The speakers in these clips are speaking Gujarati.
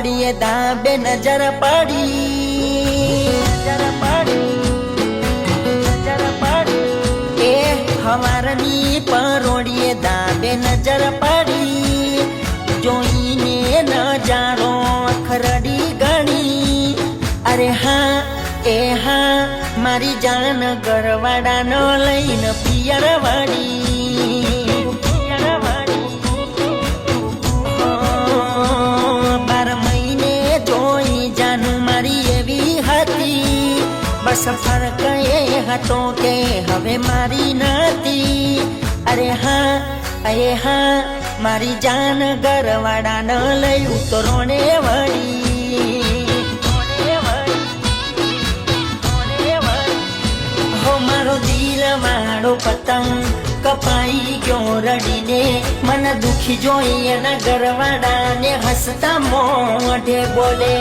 પરોડીએ દાબે નજર પડી એ હવારની પરોડીએ દાબે નજર પડી જોઈને નજારો ખરડી ગણી અરે હા એ હા મારી જાન ગરવાડાનો લઈને પિયર વાડી 12 મહિને જોઈ જાનું મારી એવી હતી બસ ફરક એ હતો કે હવે મારી નથી અરે હા મારી જાન ગરવાડાનો લઈ ઉતરોને વળી મારો દિલ વાળો પતંગ કપાઈ ગયો રડીને મન દુખી જોઈ એના ગરવાડાને હસતા મોઢે બોલે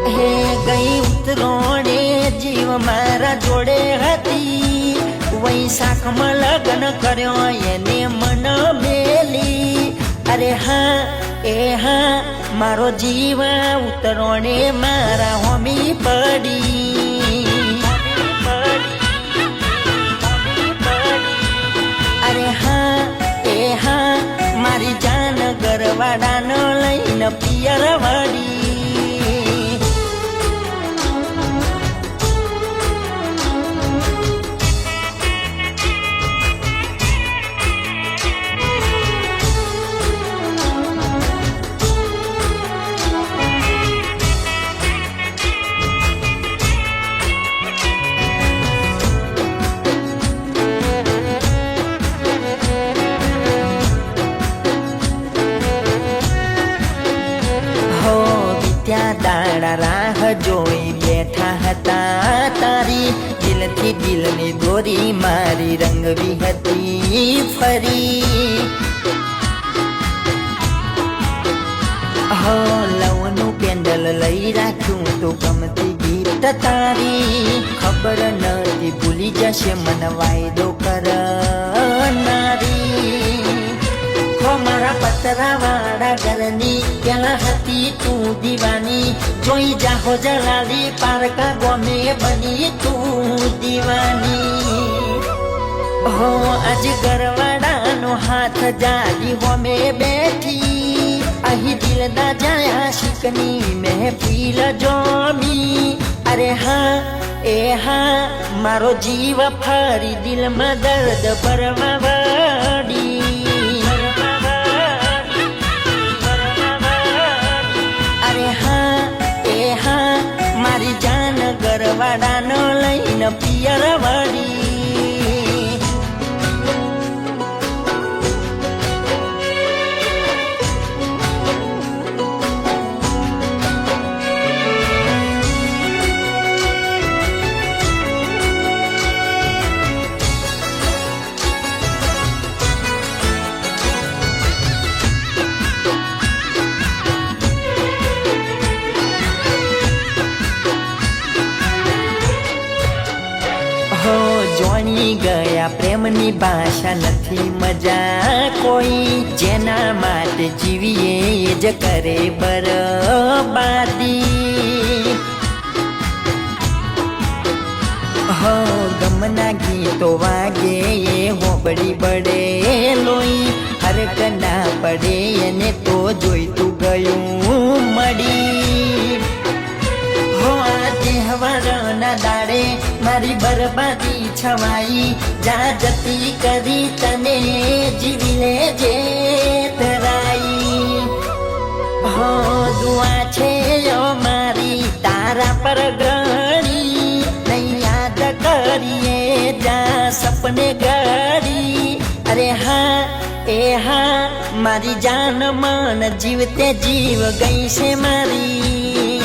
હે ગઈ ઉતરોડે જીવ મારા જોડે હતી વૈશાખમાં લગ્ન કર્યો એને મન મેલી અરે હા એ હા મારો જીવ ઉતરોડે મારા હોમી પડી મારી જાન ગરવાડાનો લઈને પિયર વાડી દાડા રાહ જોઈ બેઠા હતા તારી દિલથી દિલની દોરી મારી રંગવી હતી ફરી હો લવનું કેન્ડલ લઈ રાખ્યું તો ગમતી ગીત તારી ખબર નથી ભૂલી જશે મન વાયદો કરનારી મારા પતરા વાળા ઘરની ત્યાં હતી તું દીવાની જોઈ જાહો જલાલી પારકા ગમે બની તું દીવાની હો આજ ગરવાડાનો હાથ જાલી હોમે બેઠી અહીં દિલદા જાયા શિકની મહેફિલ જોમી અરે હા એ હા મારો જીવ ફરી દિલમાં દર્દ ભરવા વળી મારી જાન ગરવાડાનો લઈને પિયર વાડી જોણી ગયા પ્રેમની ભાષા નથી મજા કોઈ જેના માટે જીવીએ એ જ કરે બરબાદી હો ગમના ગીતો વાગે એ હોબળી બળે લોહી હરક ના પડે એને તો જોઈતું ગયું મળી હો આ તહેવારના દાડે મારી બરબાદી છવાઈ જા જતી કરી તને જીવી લેજે તરાઈ હો દુઆ છે મારી તારા પર ગણી નહીં યાદ કરીએ જા સપને ગળી અરે હા એ હા મારી જાન મન જીવતે જીવ ગઈ છે મારી